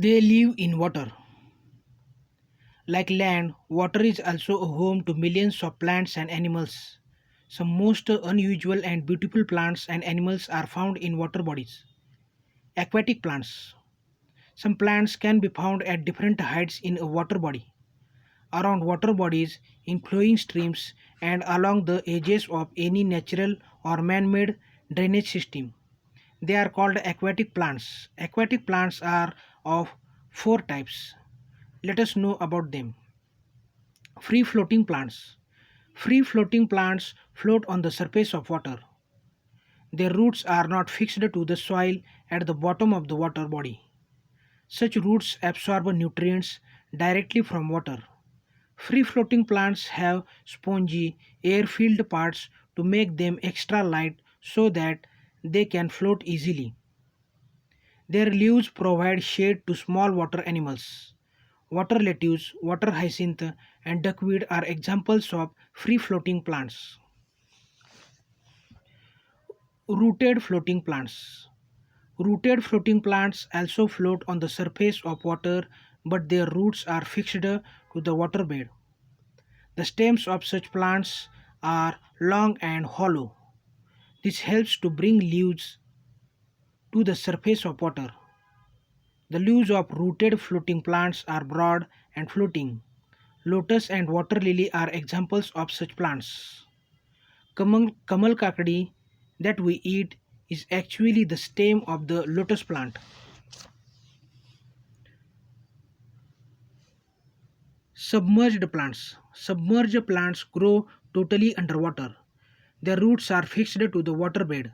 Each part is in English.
They live in water. Like land, water is also a home to millions of plants and animals. Some most unusual and beautiful plants and animals are found in water bodies. Aquatic plants. Some plants can be found at different heights in a water body, around water bodies, in flowing streams, and along the edges of any natural or man made drainage system. They are called aquatic plants. Aquatic plants are of four types. Let us know about them. Free floating plants. Free floating plants float on the surface of water. Their roots are not fixed to the soil at the bottom of the water body. Such roots absorb nutrients directly from water. Free floating plants have spongy, air filled parts to make them extra light so that they can float easily. Their leaves provide shade to small water animals. Water lettuce, water hyacinth, and duckweed are examples of free floating plants. Rooted floating plants. Rooted floating plants also float on the surface of water, but their roots are fixed to the waterbed. The stems of such plants are long and hollow. This helps to bring leaves to the surface of water. The leaves of rooted floating plants are broad and floating. Lotus and water lily are examples of such plants. Kamal kakadi that we eat is actually the stem of the lotus plant. Submerged plants. Submerged plants grow totally underwater. Their roots are fixed to the waterbed.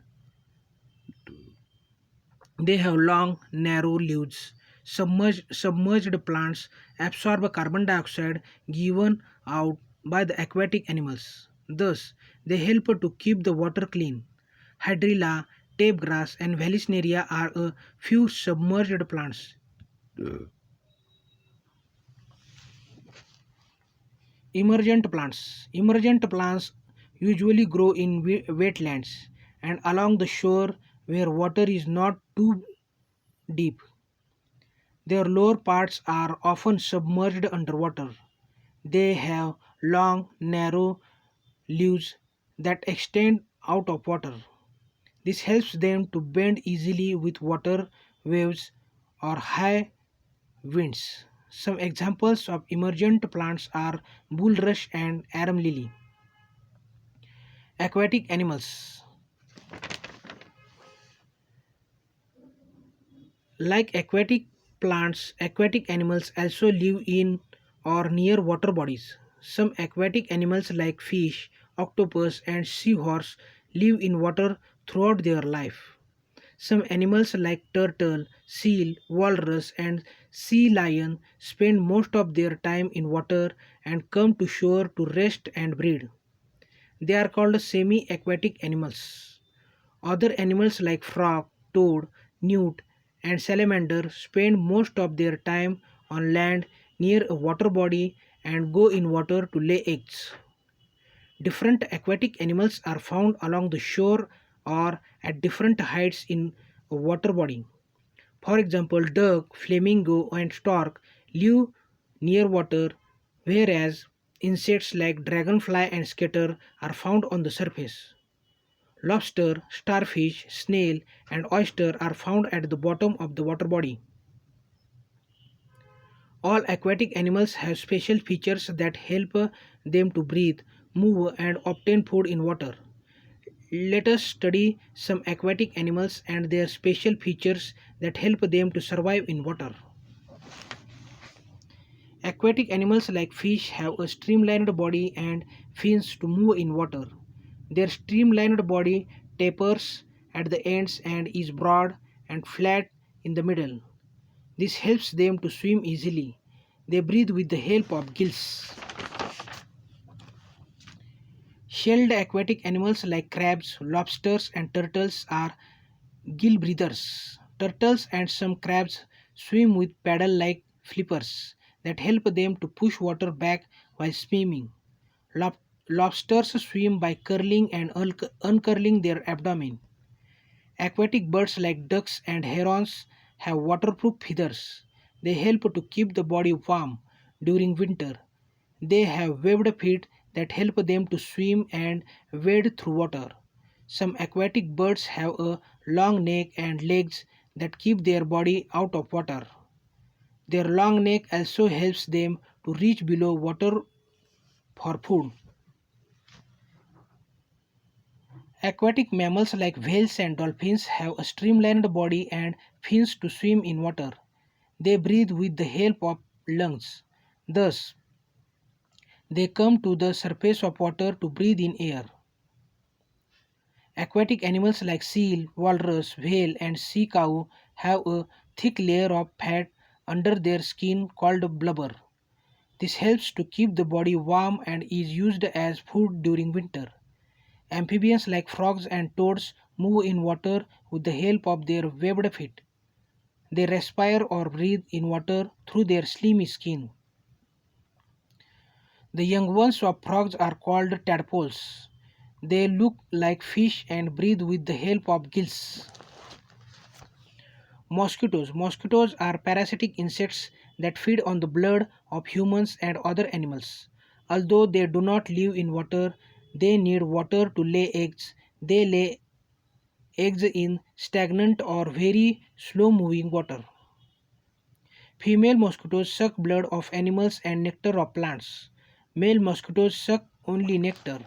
They have long, narrow leaves. Submerged plants absorb carbon dioxide given out by the aquatic animals. Thus, they help to keep the water clean. Hydrilla, tape grass, and Vallisneria are a few submerged plants. Emergent plants. Emergent plants usually grow in wetlands and along the shore where water is not too deep. Their lower parts are often submerged underwater. They have long, narrow leaves that extend out of water. This helps them to bend easily with water waves or high winds. Some examples of emergent plants are bulrush and arum lily. Aquatic animals. Like aquatic plants, aquatic animals also live in or near water bodies. Some aquatic animals like fish, octopus, and seahorse live in water throughout their life. Some animals like turtle, seal, walrus, and sea lion spend most of their time in water and come to shore to rest and breed. They are called semi aquatic animals. Other animals like frog, toad, newt, and salamander spend most of their time on land near a water body and go in water to lay eggs. Different aquatic animals are found along the shore or at different heights in a water body. For example, duck, flamingo, and stork live near water, whereas insects like dragonfly and skater are found on the surface. Lobster, starfish, snail, and oyster are found at the bottom of the water body. All aquatic animals have special features that help them to breathe, move, and obtain food in water. Let us study some aquatic animals and their special features that help them to survive in water. Aquatic animals like fish have a streamlined body and fins to move in water. Their streamlined body tapers at the ends and is broad and flat in the middle. This helps them to swim easily. They breathe with the help of gills. Shelled aquatic animals like crabs, lobsters, and turtles are gill breathers. Turtles and some crabs swim with paddle like flippers that help them to push water back while swimming. Lob- Lobsters swim by curling and uncurling their abdomen. Aquatic birds like ducks and herons have waterproof feathers. They help to keep the body warm during winter. They have webbed feet that help them to swim and wade through water. Some aquatic birds have a long neck and legs that keep their body out of water. Their long neck also helps them to reach below water for food. Aquatic mammals like whales and dolphins have a streamlined body and fins to swim in water. They breathe with the help of lungs. Thus, they come to the surface of water to breathe in air. Aquatic animals like seal, walrus, whale, and sea cow have a thick layer of fat under their skin called blubber. This helps to keep the body warm and is used as food during winter. Amphibians like frogs and toads move in water with the help of their webbed feet. They respire or breathe in water through their slimy skin. The young ones of frogs are called tadpoles. They look like fish and breathe with the help of gills. Mosquitoes. Mosquitoes are parasitic insects that feed on the blood of humans and other animals. Although they do not live in water, they need water to lay eggs. They lay eggs in stagnant or very slow moving water. Female mosquitoes suck blood of animals and nectar of plants. Male mosquitoes suck only nectar.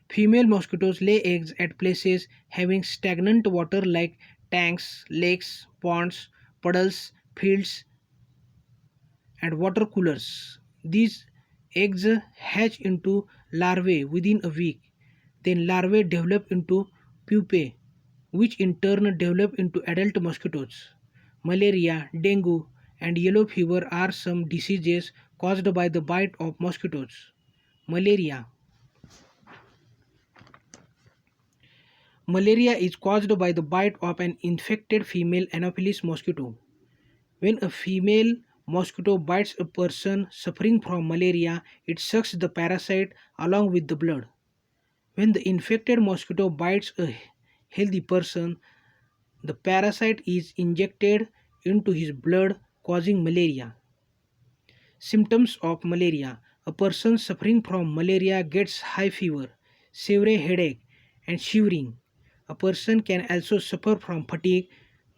Female mosquitoes lay eggs at places having stagnant water like tanks, lakes, ponds, puddles, fields, and water coolers. These eggs hatch into larvae within a week. Then larvae develop into pupae, which in turn develop into adult mosquitoes. Malaria, dengue, and yellow fever are some diseases caused by the bite of mosquitoes. Malaria. Malaria is caused by the bite of an infected female Anopheles mosquito. When a female mosquito bites a person suffering from malaria, it sucks the parasite along with the blood. When the infected mosquito bites a healthy person, the parasite is injected into his blood, causing malaria. Symptoms of malaria: a person suffering from malaria gets high fever, severe headache, and shivering. A person can also suffer from fatigue,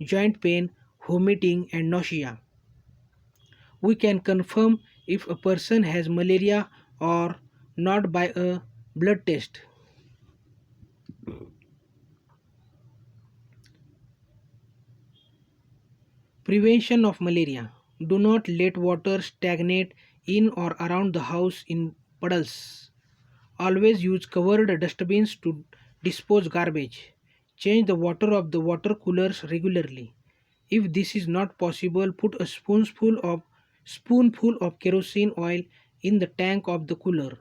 joint pain, vomiting, and nausea. We can confirm if a person has malaria or not by a blood test. Prevention of malaria. Do not let water stagnate in or around the house in puddles. Always use covered dustbins to dispose garbage. Change the water of the water coolers regularly. If this is not possible, put a spoonful of kerosene oil in the tank of the cooler.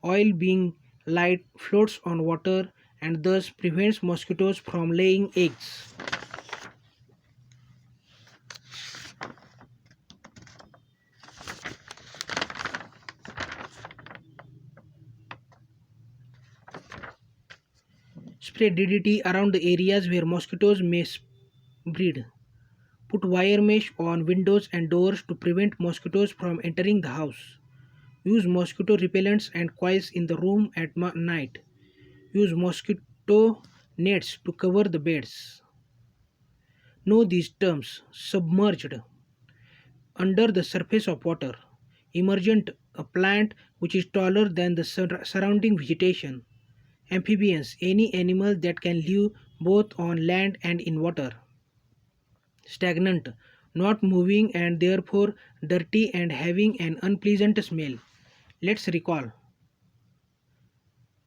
Oil being light floats on water and thus prevents mosquitoes from laying eggs. Spray DDT around the areas where mosquitoes may breed. Put wire mesh on windows and doors to prevent mosquitoes from entering the house. Use mosquito repellents and coils in the room at night. Use mosquito nets to cover the beds. Know these terms: submerged, under the surface of water; emergent, a plant which is taller than the surrounding vegetation; amphibians, any animal that can live both on land and in water; stagnant, not moving and therefore dirty and having an unpleasant smell. Let's recall.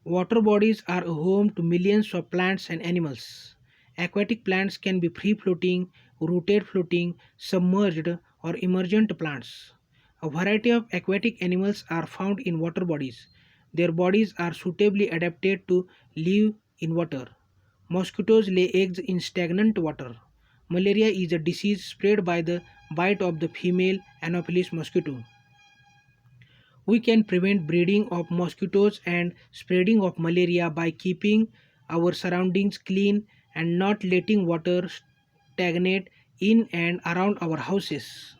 Water bodies are a home to millions of plants and animals. Aquatic plants can be free floating, rooted floating, submerged, or emergent plants. A variety of aquatic animals are found in water bodies. Their bodies are suitably adapted to live in water. Mosquitoes lay eggs in stagnant water. Malaria is a disease spread by the bite of the female Anopheles mosquito. We can prevent breeding of mosquitoes and spreading of malaria by keeping our surroundings clean and not letting water stagnate in and around our houses.